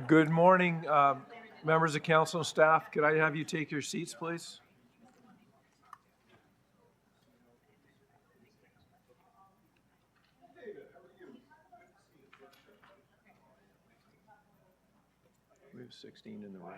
Good morning, members of council and staff. Could I have you take your seats, please? We have 16 in the room.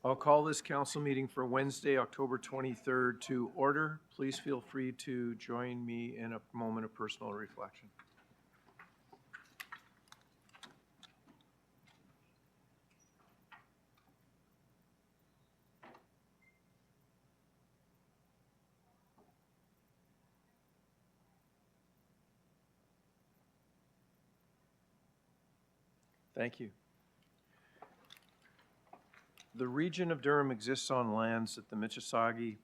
I'll call this council meeting for Wednesday, October 23rd to order. Please feel free to join me in a moment of personal reflection. Thank you. The region of Durham exists on lands that the Mississauga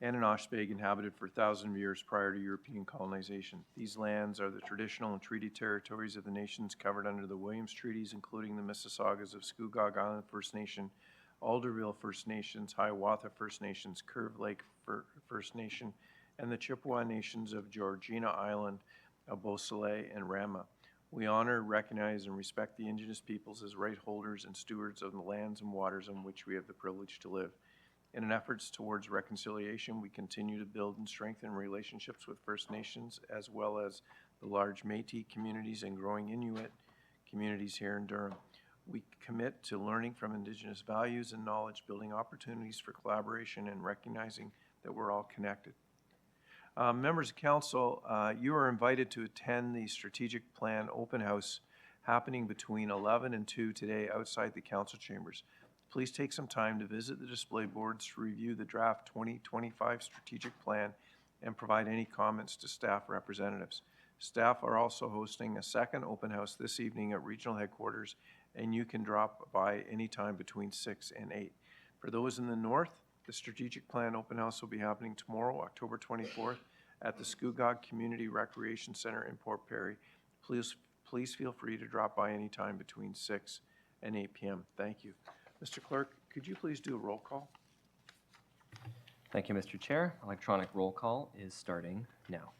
and Anishinaabeg inhabited for thousands of years prior to European colonization. These lands are the traditional and treaty territories of the nations covered under the Williams Treaties, including the Mississaugas of Scugog Island First Nation, Alderville First Nations, Hiawatha First Nations, Curve Lake First Nation, and the Chippewa Nations of Georgina Island, Beausoleil, and Rama. We honor, recognize, and respect the Indigenous peoples as right holders and stewards of the lands and waters on which we have the privilege to live. In an efforts towards reconciliation, we continue to build and strengthen relationships with First Nations, as well as the large Métis communities and growing Inuit communities here in Durham. We commit to learning from Indigenous values and knowledge, building opportunities for collaboration, and recognizing that we're all connected. Members of council, you are invited to attend the strategic plan open house happening between 11 and 2 today outside the council chambers. Please take some time to visit the display boards to review the draft 2025 strategic plan and provide any comments to staff representatives. Staff are also hosting a second open house this evening at regional headquarters, and you can drop by anytime between 6 and 8. For those in the north, the strategic plan open house will be happening tomorrow, October 24th, at the Scugog Community Recreation Center in Port Perry. Please feel free to drop by anytime between 6 and 8 p.m. Thank you. Mr. Clerk, could you please do a roll call? Thank you, Mr. Chair. Electronic roll call is starting now.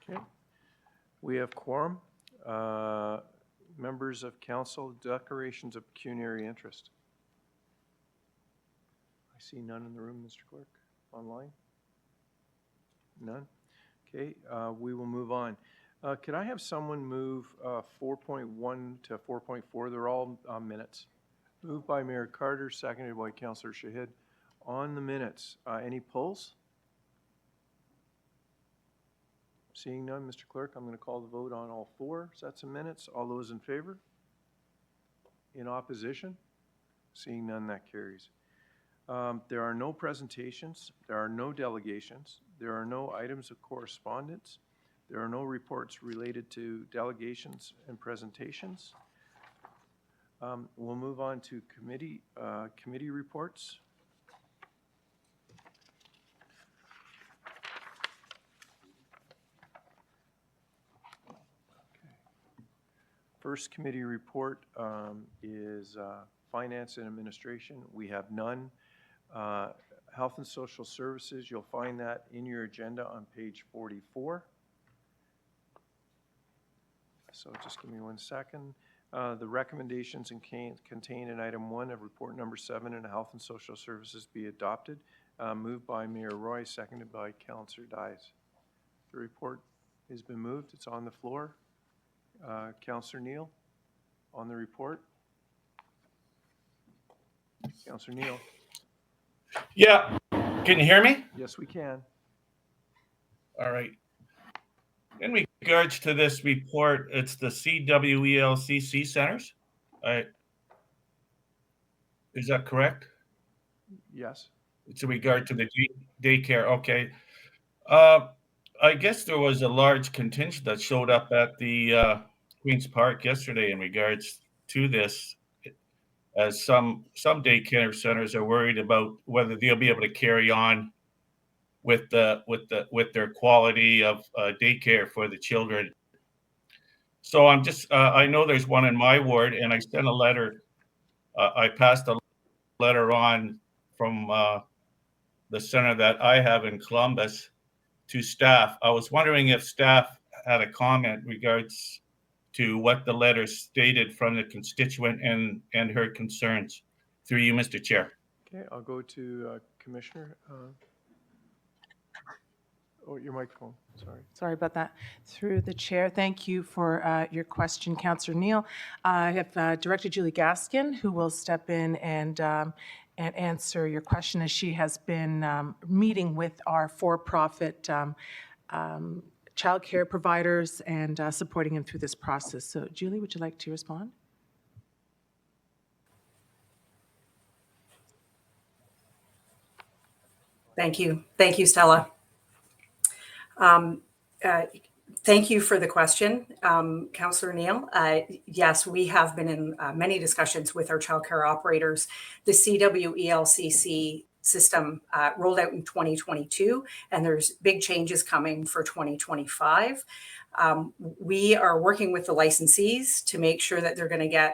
Okay. We have quorum. Members of council, declarations of pecuniary interest. I see none in the room, Mr. Clerk. Online? None? Okay, we will move on. Could I have someone move 4.1 to 4.4? They're all minutes. Moved by Mayor Carter, seconded by Councillor Shahid. On the minutes, any polls? Seeing none, Mr. Clerk, I'm going to call the vote on all 4 sets of minutes. All those in favor? In opposition? Seeing none, that carries. There are no presentations. There are no delegations. There are no items of correspondence. There are no reports related to delegations and presentations. We'll move on to committee reports. First committee report is Finance and Administration. We have none. Health and Social Services, you'll find that in your agenda on page 44. So just give me 1 second. The recommendations contained in item 1 of report number 7 in Health and Social Services be adopted. Moved by Mayor Roy, seconded by Councillor Dias. The report has been moved. It's on the floor. Councillor Neal, on the report. Councillor Neal. Yeah, can you hear me? Yes, we can. All right. In regards to this report, it's the CWELCC centers. Is that correct? Yes. It's in regard to the daycare. Okay. I guess there was a large contingent that showed up at the Queen's Park yesterday in regards to this, as some daycare centers are worried about whether they'll be able to carry on with their quality of daycare for the children. So I'm just I know there's one in my ward, and I sent a letter. I passed a letter on from the center that I have in Columbus to staff. I was wondering if staff had a comment regards to what the letter stated from the constituent and her concerns. Through you, Mr. Chair. Okay, I'll go to Commissioner. Oh, your microphone, sorry. Sorry about that. Through the chair, thank you for your question, Councillor Neal. I have Director Julie Gaskin, who will step in and answer your question, as she has been meeting with our for-profit childcare providers and supporting them through this process. So, Julie, would you like to respond? Thank you. Thank you, Stella. Thank you for the question, Councillor Neal. Yes, we have been in many discussions with our childcare operators. The CWELCC system rolled out in 2022, and there's big changes coming for 2025. We are working with the licensees to make sure that they're going to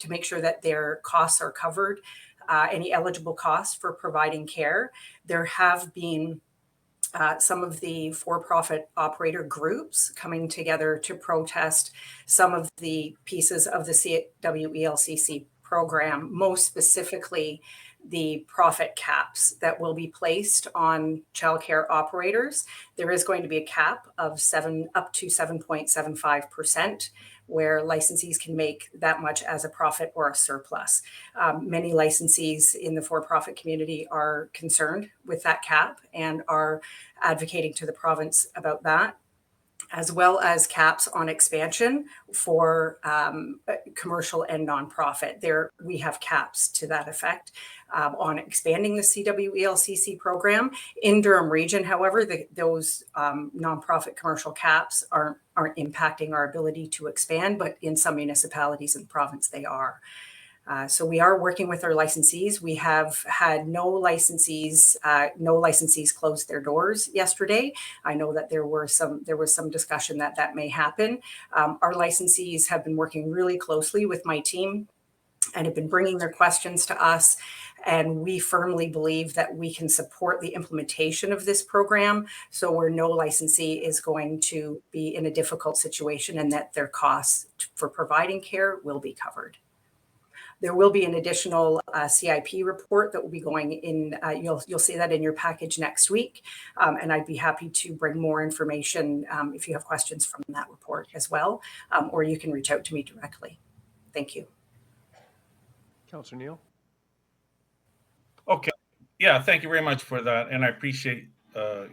make sure that their costs are covered, any eligible costs for providing care. There have been some of the for-profit operator groups coming together to protest some of the pieces of the CWELCC program, most specifically the profit caps that will be placed on childcare operators. There is going to be a cap of up to 7.75%, where licensees can make that much as a profit or a surplus. Many licensees in the for-profit community are concerned with that cap and are advocating to the province about that, as well as caps on expansion for commercial and nonprofit. There, we have caps to that effect on expanding the CWELCC program. In Durham Region, however, those nonprofit commercial caps aren't impacting our ability to expand, but in some municipalities in the province, they are. So we are working with our licensees. We have had no licensees close their doors yesterday. I know that there was some discussion that may happen. Our licensees have been working really closely with my team and have been bringing their questions to us. And we firmly believe that we can support the implementation of this program, so where no licensee is going to be in a difficult situation and that their costs for providing care will be covered. There will be an additional CIP report that will be going in. You'll see that in your package next week. And I'd be happy to bring more information if you have questions from that report as well, or you can reach out to me directly. Thank you. Councillor Neal? Okay. Yeah, thank you very much for that. And I appreciate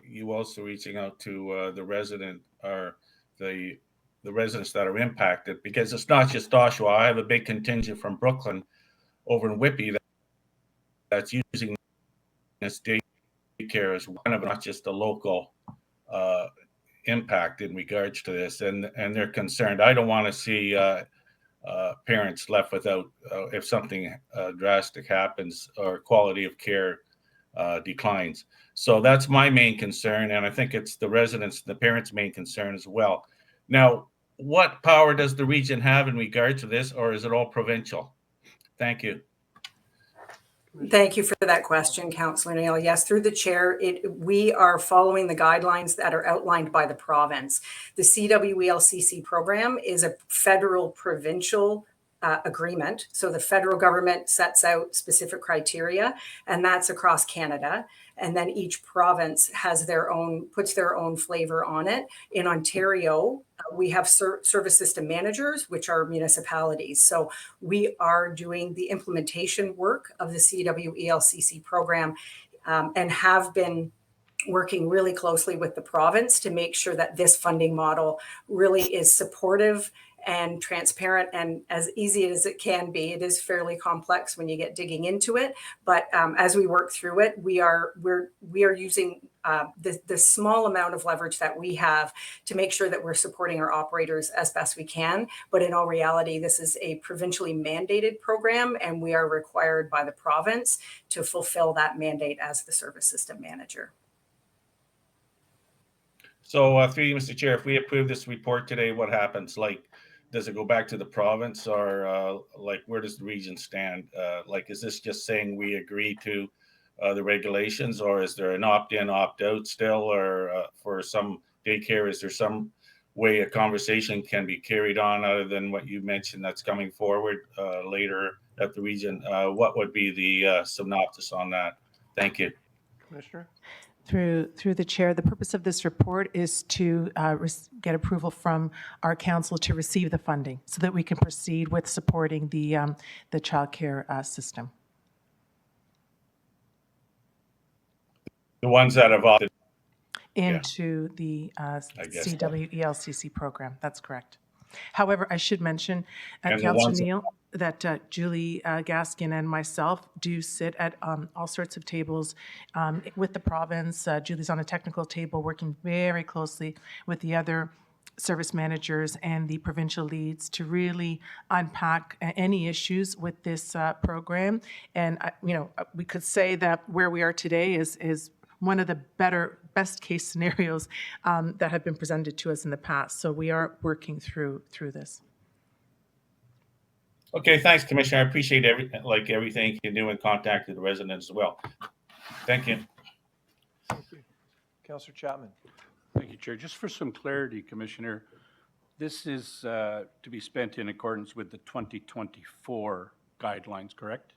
you also reaching out to the resident or the residents that are impacted, because it's not just Oshawa. I have a big contingent from Brooklyn over in Whitby that's using this daycare as one of, not just a local impact in regards to this. And they're concerned. I don't want to see parents left without, if something drastic happens or quality of care declines. So that's my main concern. And I think it's the residents, the parents' main concern as well. Now, what power does the region have in regard to this, or is it all provincial? Thank you. Thank you for that question, Councillor Neal. Yes, through the chair, we are following the guidelines that are outlined by the province. The CWELCC program is a federal provincial agreement. So the federal government sets out specific criteria, and that's across Canada. And then each province has puts their own flavor on it. In Ontario, we have service system managers, which are municipalities. So we are doing the implementation work of the CWELCC program and have been working really closely with the province to make sure that this funding model really is supportive and transparent and as easy as it can be. It is fairly complex when you get digging into it, but as we work through it, we are using the small amount of leverage that we have to make sure that we're supporting our operators as best we can. But in all reality, this is a provincially mandated program, and we are required by the province to fulfill that mandate as the service system manager. So, through you, Mr. Chair, if we approve this report today, what happens? Like, does it go back to the province, or like, where does the region stand? Like, is this just saying we agree to the regulations, or is there an opt-in, opt-out still, or for some daycare, is there some way a conversation can be carried on other than what you mentioned that's coming forward later at the region? What would be the synopsis on that? Thank you. Commissioner? Through the chair, the purpose of this report is to get approval from our council to receive the funding so that we can proceed with supporting the childcare system. The ones that have opted. Into the guess. CWELCC program. That's correct. However, I should mention, And the Councillor ones that- Neal, that Julie Gaskin and myself do sit at all sorts of tables with the province. Julie's on a technical table working very closely with the other service managers and the provincial leads to really unpack any issues with this program. And, we could say that where we are today is one of the best case scenarios that have been presented to us in the past. So we are working through this. Okay, thanks, Commissioner. I appreciate everything you can do in contact with the residents as well. Thank you. Thank you. Councillor Chapman? Thank you, Chair. Just for some clarity, Commissioner, this is to be spent in accordance with the 2024 guidelines, correct?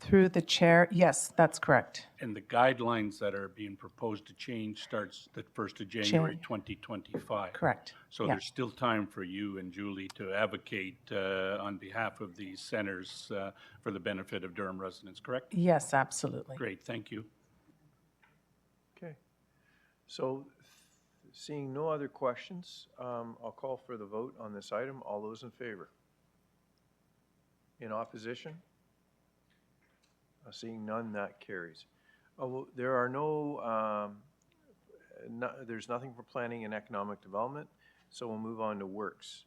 Through the chair, yes, that's correct. And the guidelines that are being proposed to change starts the 1st of January 2025. Correct. So Yeah. there's still time for you and Julie to advocate on behalf of these centers for the benefit of Durham residents, correct? Yes, absolutely. Great, thank you. Okay. So seeing no other questions, I'll call for the vote on this item. All those in favor? In opposition? Seeing none, that carries. There are there's nothing for planning and economic development, so we'll move on to works.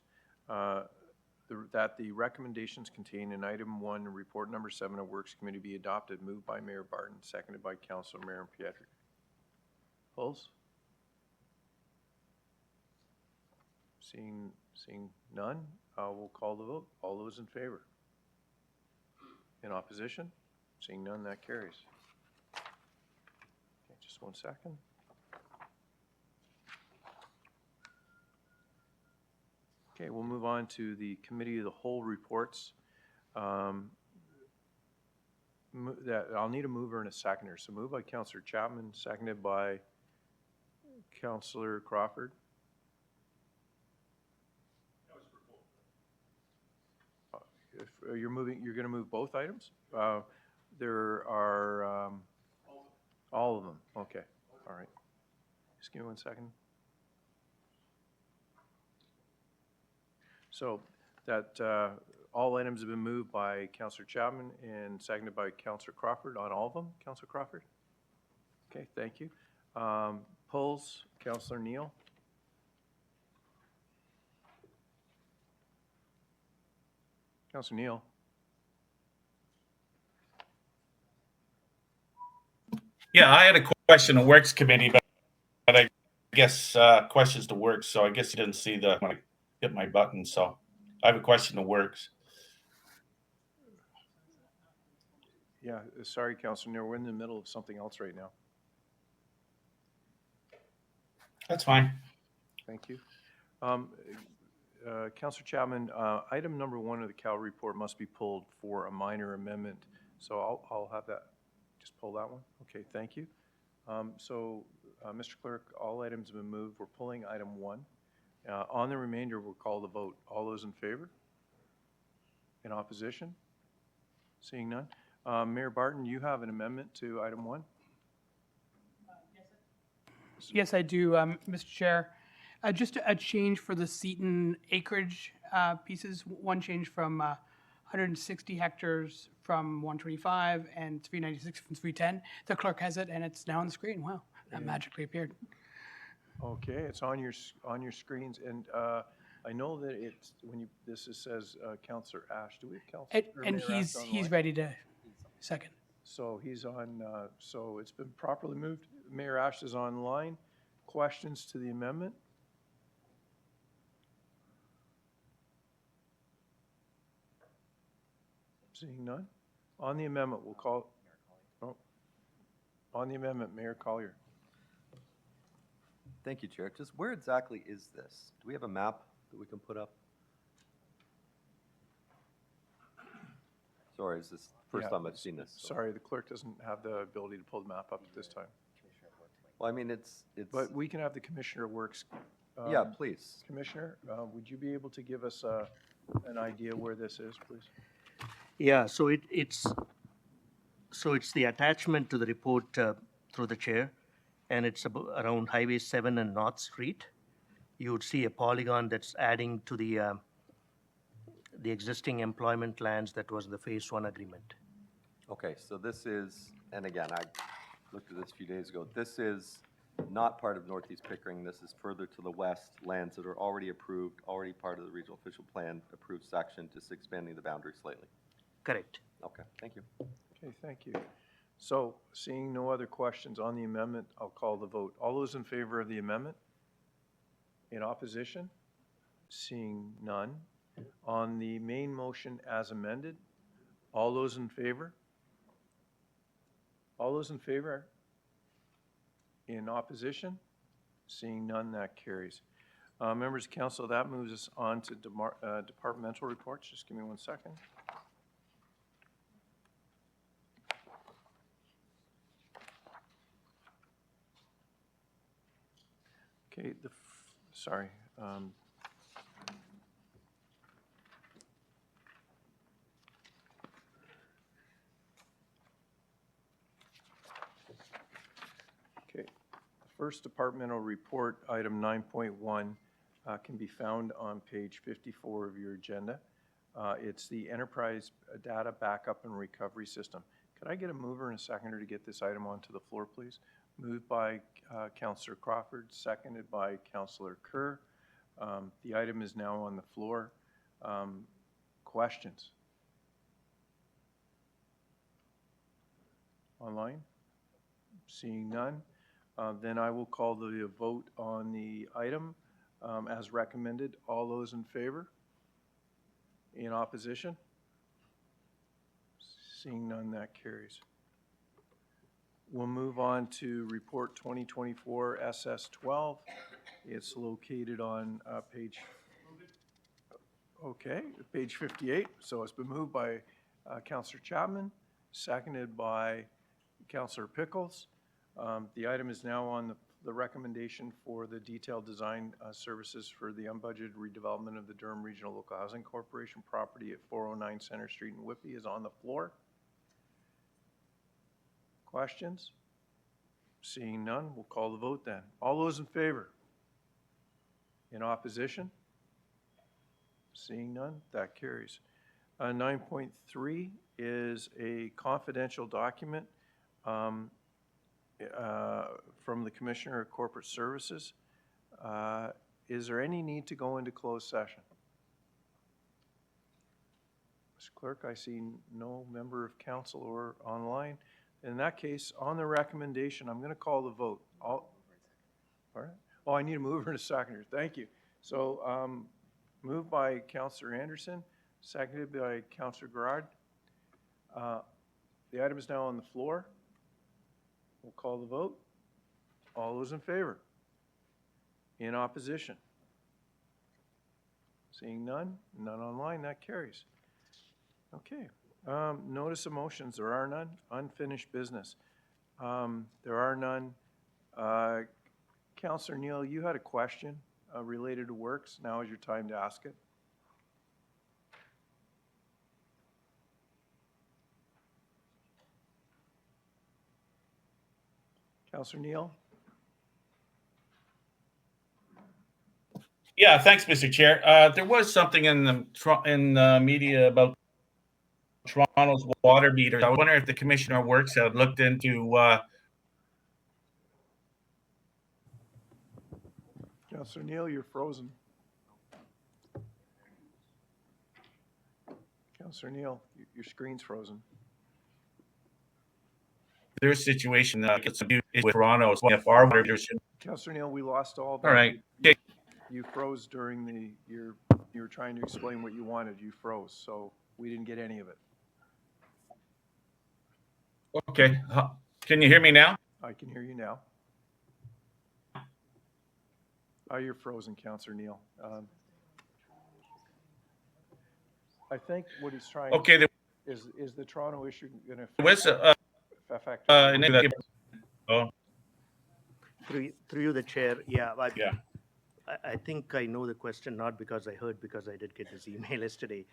That the recommendations contained in item 1, report number 7 of Works Committee be adopted, moved by Mayor Barton, seconded by Councillor Marin Pietri. Polls? Seeing none, we'll call the vote. All those in favor? In opposition? Seeing none, that carries. Okay, just 1 second. Okay, we'll move on to the Committee of the Whole reports. I'll need a mover and a seconder. So moved by Councillor Chapman, seconded by Councillor Crawford. If you're going to move both items? There are all of them. Okay. All right. Just give me 1 second. So that all items have been moved by Councillor Chapman and seconded by Councillor Crawford on all of them. Councillor Crawford? Okay, thank you. Polls, Councillor Neal? Councillor Neal? Yeah, I had a question to Works Committee, but I guess questions to Works, so I guess you didn't see when I hit my button, so I have a question to Works. Yeah, sorry, Councillor Neal, we're in the middle of something else right now. That's fine. Thank you. Councillor Chapman, item number 1 of the Cal report must be pulled for a minor amendment. So I'll have that, just pull that one. Okay, thank you. Mr. Clerk, all items have been moved. We're pulling item 1. On the remainder, we'll call the vote. All those in favor? In opposition? Seeing none. Mayor Barton, you have an amendment to item 1? Yes, I do, Mr. Chair. Just a change for the Seaton acreage pieces. One change from 160 hectares from 125 and 396 from 310. The clerk has it, and it's now on the screen. Wow, that magically appeared. Okay, it's on on your screens, and I know that it's, when you, says Counselor Ash. Do we have Counselor? And Mayor Ash he's online? ready to second. So he's on, so it's been properly moved. Mayor Ash is online. Questions to the amendment? Seeing none? On the amendment, we'll call, oh, on the amendment, Mayor Collier. Thank you, Chair. Just where exactly is this? Do we have a map that we can put up? Sorry, is this the first Yeah, time I've seen this? so- Sorry, the clerk doesn't have the ability to pull the map up at this time. Well, I mean, it's, But we can have the Commissioner of Works. yeah, um, please. Commissioner, would you be able to give us an idea where this is, please? Yeah, so it's the attachment to the report through the chair, and it's around Highway 7 and North Street. You would see a polygon that's adding to the existing employment lands that was the Phase 1 agreement. Okay, so this is, and again, I looked at this a few days ago. This is not part of Northeast Pickering. This is further to the west, lands that are already approved, already part of the regional official plan approved section, just expanding the boundary slightly. Correct. Okay, thank you. Okay, thank you. So, seeing no other questions on the amendment, I'll call the vote. All those in favor of the amendment? In opposition? Seeing none. On the main motion as amended, all those in favor? All those in favor? In opposition? Seeing none, that carries. Members of council, that moves us on to departmental reports. Just give me 1 second. Okay, sorry. Okay, the first departmental report, item 9.1, can be found on page 54 of your agenda. It's the Enterprise Data Backup and Recovery System. Could I get a mover and a seconder to get this item onto the floor, please? Moved by Councillor Crawford, seconded by Councillor Kerr. The item is now on the floor. Questions? Online? Seeing none, then I will call the vote on the item as recommended. All those in favor? In opposition? Seeing none, that carries. We'll move on to Report 2024 SS12. It's located on page 58. So it's been moved by Councillor Chapman, seconded by Councillor Pickles. The item is now on the recommendation for the detailed design services for the unbudgeted redevelopment of the Durham Regional Local Housing Corporation property at 409 Center Street in Whitby is on the floor. Questions? Seeing none, we'll call the vote then. All those in favor? In opposition? Seeing none, that carries. 9.3 is a confidential document from the Commissioner of Corporate Services. Is there any need to go into closed session? Mr. Clerk, I see no member of council or online. In that case, on the recommendation, I'm going to call the vote. All right. Oh, I need a mover and a seconder. Thank you. So moved by Councillor Anderson, seconded by Councillor Garrard. The item is now on the floor. We'll call the vote. All those in favor? In opposition? Seeing none, none online, that carries. Okay. Notice of motions, there are none. Unfinished business. There are none. Councillor Neal, you had a question related to works. Now is your time to ask it. Councillor Neal? Yeah, thanks, Mr. Chair. There was something in the media about Toronto's water meters. I wonder if the Commissioner of Works had looked into Councillor Neal, you're frozen. Councillor Neal, your screen's frozen. their situation that gets to do with Toronto. If our water meters should. Councillor Neal, we lost all that. All right. You froze during you were trying to explain what you wanted. You froze, so we didn't get any of it. Okay. Can you hear me now? I can hear you now. You're frozen, Councillor Neal. I think what he's trying Okay. There is the Toronto issue going to was affect? Through you, the chair, yeah. Yeah. I think I know the question, not because I heard, because I did get this email yesterday.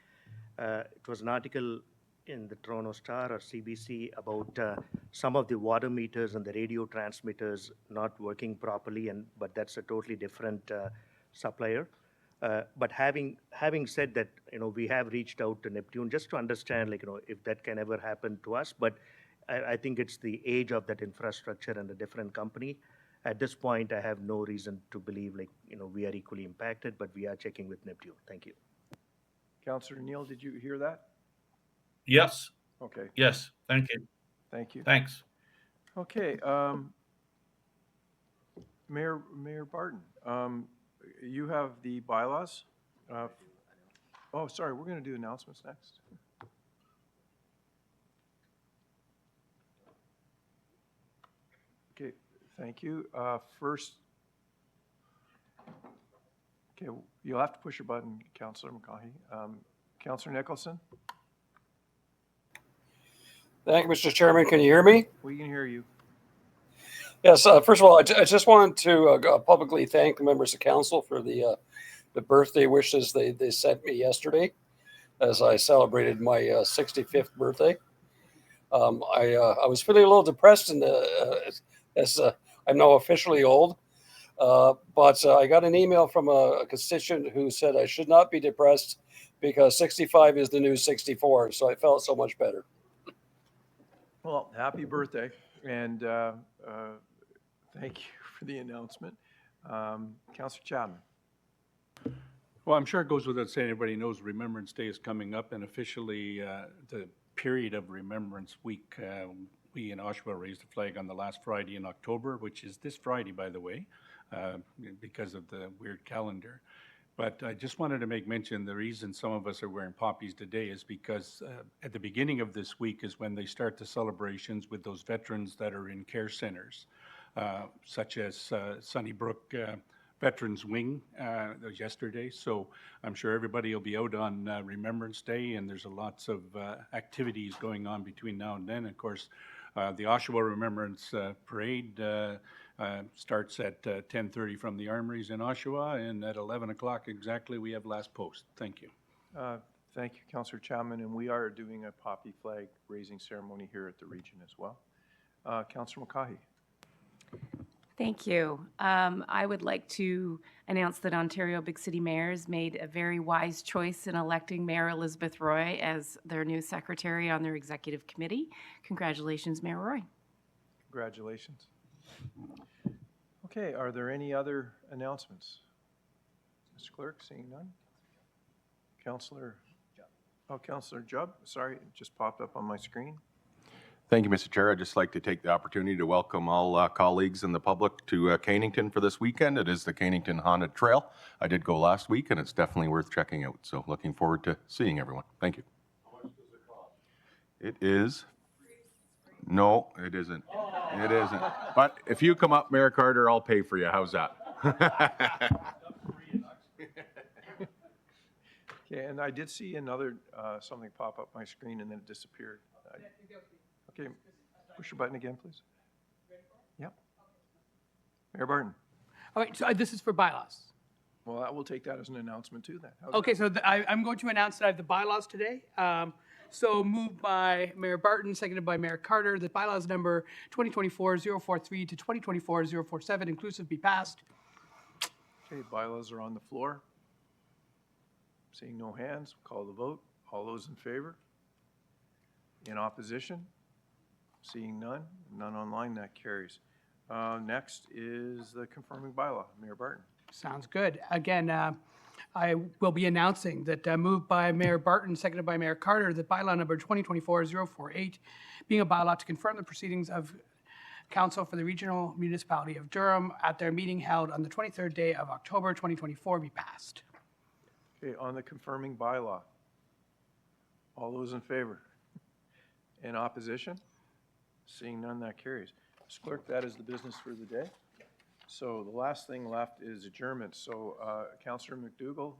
It was an article in the Toronto Star or CBC about some of the water meters and the radio transmitters not working properly, but that's a totally different supplier. But having said that, we have reached out to Neptune just to understand, if that can ever happen to us. But I think it's the age of that infrastructure and a different company. At this point, I have no reason to believe we are equally impacted, but we are checking with Neptune. Thank you. Councillor Neal, did you hear that? Yes. Okay, Yes. Thank you. thank you. Thanks. Okay, Mayor Barton, you have the bylaws. Oh, sorry, we're going to do announcements next. Okay, thank you. First, okay, you'll have to push your button, Councillor McCaughey. Councillor Nicholson, Thank you, Mr. Chairman. Can you hear me? we can hear you. Yes. First of all, I just wanted to publicly thank the members of council for the birthday wishes they sent me yesterday as I celebrated my 65th birthday. I was feeling a little depressed as I'm now officially old. But I got an email from a constituent who said I should not be depressed because 65 is the new 64. So I felt so much better. Well, happy birthday, and thank you for the announcement. Councillor Chapman. Well, I'm sure it goes without saying, everybody knows Remembrance Day is coming up, and officially the period of Remembrance Week, we in Oshawa raised the flag on the last Friday in October, which is this Friday, by the way, because of the weird calendar. But I just wanted to make mention, the reason some of us are wearing poppies today is because at the beginning of this week is when they start the celebrations with those veterans that are in care centers, such as Sunnybrook Veterans Wing yesterday. So I'm sure everybody will be out on Remembrance Day, and there's lots of activities going on between now and then. Of course, the Oshawa Remembrance Parade starts at 10:30 from the Armories in Oshawa, and at 11 o'clock exactly, we have last post. Thank you. Thank you, Councillor Chapman, and we are doing a poppy flag raising ceremony here at the region as well. Councillor McCaughey. Thank you. I would like to announce that Ontario Big City Mayors made a very wise choice in electing Mayor Elizabeth Roy as their new secretary on their executive committee. Congratulations, Mayor Roy. Congratulations. Okay, are there any other announcements? Mr. Clerk, seeing none. Councillor Jubb, sorry, it just popped up on my screen. Thank you, Mr. Chair. I'd just like to take the opportunity to welcome all colleagues and the public to Canington for this weekend. It is the Canington Haunted Trail. I did go last week, and it's definitely worth checking out. So looking forward to seeing everyone. Thank you. How much does it cost? It is... No, it isn't. It isn't. But if you come up, Mayor Carter, I'll pay for you. How's that? Okay, and I did see another, something pop up my screen and then it disappeared. Okay, push your button again, please. Yep. Mayor Barton. All right, so this is for bylaws. Well, I will take that as an announcement too then. How's Okay, so I'm going to announce that I have the bylaws today. So moved by Mayor Barton, seconded by Mayor Carter, that bylaws number 2024-043 to 2024-047 inclusive be passed. Okay, bylaws are on the floor. Seeing no hands, call the vote. All those in favor? In opposition? Seeing none, none online, that carries. Next is the confirming bylaw. Mayor Barton. Sounds good. Again, I will be announcing that moved by Mayor Barton, seconded by Mayor Carter, that bylaw number 2024-048, being a bylaw to confirm the proceedings of Council for the Regional Municipality of Durham at their meeting held on the 23rd day of October 2024 be passed. Okay, on the confirming bylaw. All those in favor? In opposition? Seeing none, that carries. Mr. Clerk, that is the business for the day. So the last thing left is adjournment. So Councillor McDougall,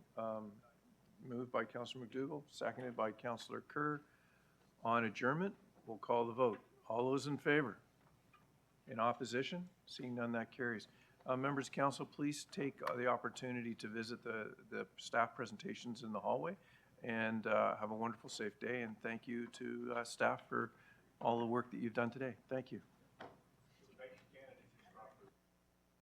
moved by Councillor McDougall, seconded by Councillor Kerr. On adjournment, we'll call the vote. All those in favor? In opposition? Seeing none, that carries. Members of council, please take the opportunity to visit the staff presentations in the hallway, and have a wonderful, safe day. And thank you to staff for all the work that you've done today. Thank you.